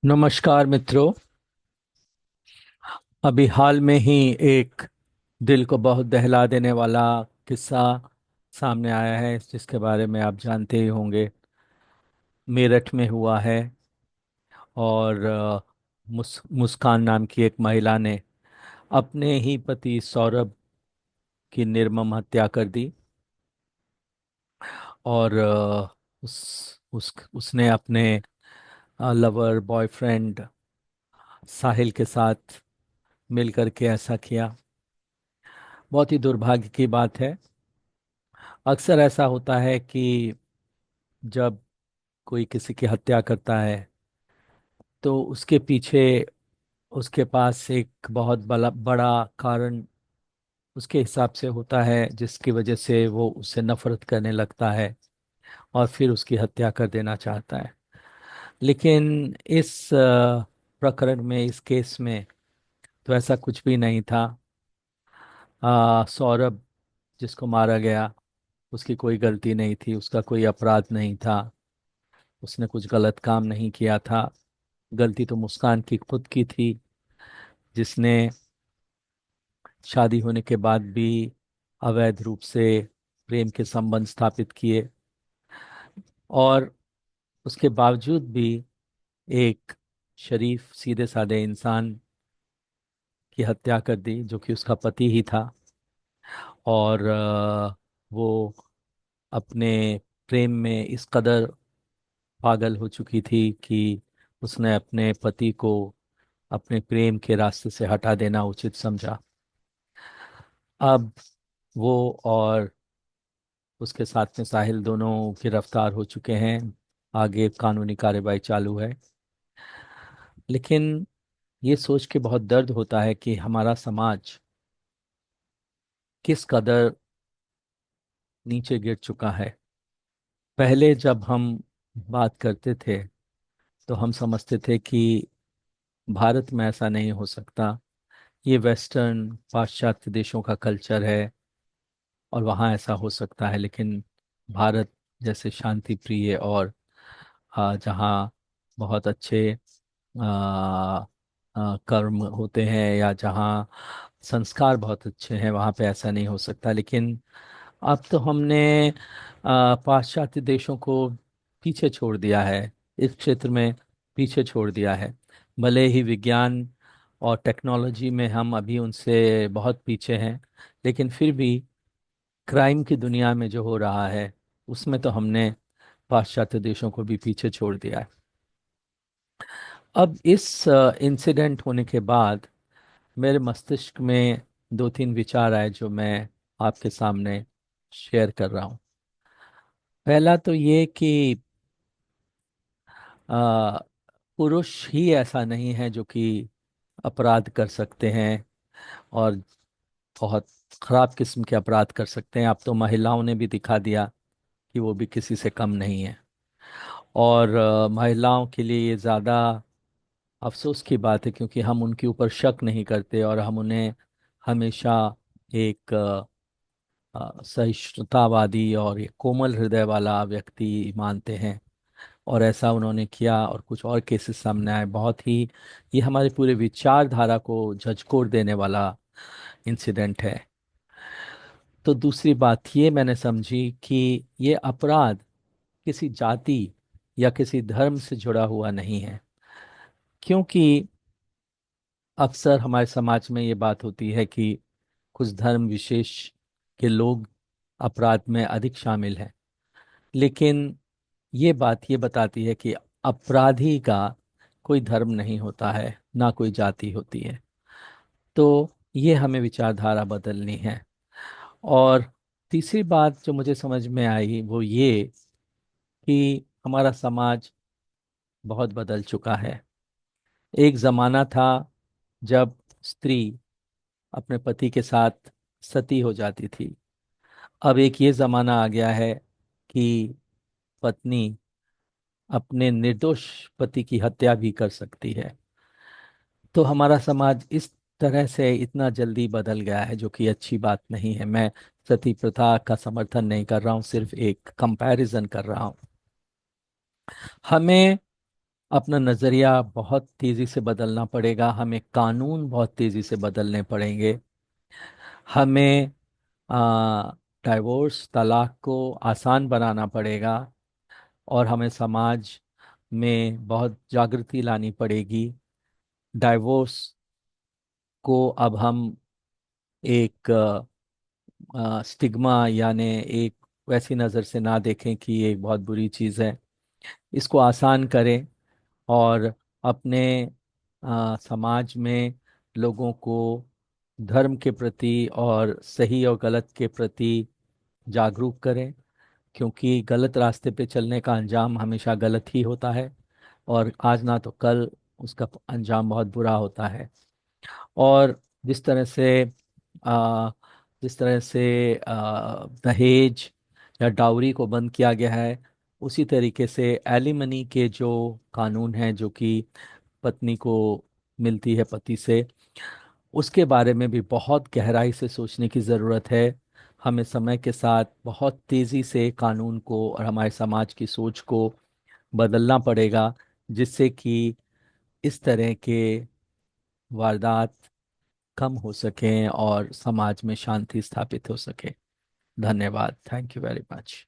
नमस्कार मित्रों। अभी हाल में ही एक दिल को बहुत दहला देने वाला किस्सा सामने आया है, जिसके बारे में आप जानते ही होंगे। मेरठ में हुआ है। और मुस्कान नाम की एक महिला ने अपने ही पति सौरभ की निर्मम हत्या कर दी। और उसने अपने लवर बॉयफ्रेंड साहिल के साथ मिल करके ऐसा किया। बहुत ही दुर्भाग्य की बात है। अक्सर ऐसा होता है कि जब कोई किसी की हत्या करता है तो उसके पीछे उसके पास एक बहुत बड़ा बड़ा कारण उसके हिसाब से होता है, जिसकी वजह से वो उससे नफरत करने लगता है और फिर उसकी हत्या कर देना चाहता है। लेकिन इस प्रकरण में, इस केस में तो ऐसा कुछ भी नहीं था। सौरभ जिसको मारा गया, उसकी कोई गलती नहीं थी, उसका कोई अपराध नहीं था, उसने कुछ गलत काम नहीं किया था। गलती तो मुस्कान की खुद की थी, जिसने शादी होने के बाद भी अवैध रूप से प्रेम के संबंध स्थापित किए। और उसके बावजूद भी एक शरीफ सीधे साधे इंसान की हत्या कर दी, जो कि उसका पति ही था। और वो अपने प्रेम में इस कदर पागल हो चुकी थी कि उसने अपने पति को अपने प्रेम के रास्ते से हटा देना उचित समझा। अब वो और उसके साथ में साहिल दोनों गिरफ्तार हो चुके हैं। आगे कानूनी कार्रवाई चालू है। लेकिन ये सोच के बहुत दर्द होता है कि हमारा समाज किस कदर नीचे गिर चुका है। पहले जब हम बात करते थे तो हम समझते थे कि भारत में ऐसा नहीं हो सकता, ये वेस्टर्न पाश्चात्य देशों का कल्चर है और वहाँ ऐसा हो सकता है। लेकिन भारत जैसे शांति प्रिय और जहाँ बहुत अच्छे कर्म होते हैं, या जहाँ संस्कार बहुत अच्छे हैं, वहाँ पे ऐसा नहीं हो सकता। लेकिन अब तो हमने पाश्चात्य देशों को पीछे छोड़ दिया है, इस क्षेत्र में पीछे छोड़ दिया है। भले ही विज्ञान और टेक्नोलॉजी में हम अभी उनसे बहुत पीछे हैं, लेकिन फिर भी क्राइम की दुनिया में जो हो रहा है उसमें तो हमने पाश्चात्य देशों को भी पीछे छोड़ दिया है। अब इस इंसिडेंट होने के बाद मेरे मस्तिष्क में दो तीन विचार आए, जो मैं आपके सामने शेयर कर रहा हूँ। पहला तो ये कि अ, पुरुष ही ऐसा नहीं है जो कि अपराध कर सकते हैं और बहुत खराब किस्म के अपराध कर सकते हैं। अब तो महिलाओं ने भी दिखा दिया कि वो भी किसी से कम नहीं है। और महिलाओं के लिए ये ज़्यादा अफसोस की बात है, क्योंकि हम उनके ऊपर शक नहीं करते और हम उन्हें हमेशा एक सहिष्णुतावादी और एक कोमल हृदय वाला व्यक्ति मानते हैं। और ऐसा उन्होंने किया, और कुछ और केसेस सामने आए बहुत ही। ये हमारे पूरे विचारधारा को झकझोर देने वाला इंसिडेंट है। तो दूसरी बात ये मैंने समझी कि ये अपराध किसी जाति या किसी धर्म से जुड़ा हुआ नहीं है। क्योंकि अक्सर हमारे समाज में ये बात होती है कि कुछ धर्म विशेष के लोग अपराध में अधिक शामिल हैं। लेकिन ये बात ये बताती है कि अपराधी का कोई धर्म नहीं होता है, ना कोई जाति होती है। तो ये हमें विचारधारा बदलनी है। और तीसरी बात जो मुझे समझ में आई वो ये कि हमारा समाज बहुत बदल चुका है। एक जमाना था जब स्त्री अपने पति के साथ सती हो जाती थी। अब एक ये जमाना आ गया है कि पत्नी अपने निर्दोष पति की हत्या भी कर सकती है। तो हमारा समाज इस तरह से इतना जल्दी बदल गया है, जो कि अच्छी बात नहीं है। मैं सती प्रथा का समर्थन नहीं कर रहा हूँ, सिर्फ एक कंपैरिजन कर रहा हूँ। हमें अपना नज़रिया बहुत तेज़ी से बदलना पड़ेगा, हमें कानून बहुत तेज़ी से बदलने पड़ेंगे। हमें आ, डाइवोर्स तलाक को आसान बनाना पड़ेगा, और हमें समाज में बहुत जागृति लानी पड़ेगी। डाइवोर्स को अब हम एक स्टिग्मा, यानी एक वैसी नज़र से ना देखें कि ये एक बहुत बुरी चीज़ है। इसको आसान करें, और अपने समाज में लोगों को धर्म के प्रति और सही और गलत के प्रति जागरूक करें, क्योंकि गलत रास्ते पे चलने का अंजाम हमेशा गलत ही होता है, और आज ना तो कल उसका अंजाम बहुत बुरा होता है। और जिस तरह से आ, जिस तरह से दहेज या डाउरी को बंद किया गया है, उसी तरीके से एलिमनी के जो कानून हैं, जो कि पत्नी को मिलती है पति से, उसके बारे में भी बहुत गहराई से सोचने की ज़रूरत है। हमें समय के साथ बहुत तेज़ी से कानून को और हमारे समाज की सोच को बदलना पड़ेगा, जिससे कि इस तरह के वारदात कम हो सकें और समाज में शांति स्थापित हो सके। धन्यवाद। Thank you very much.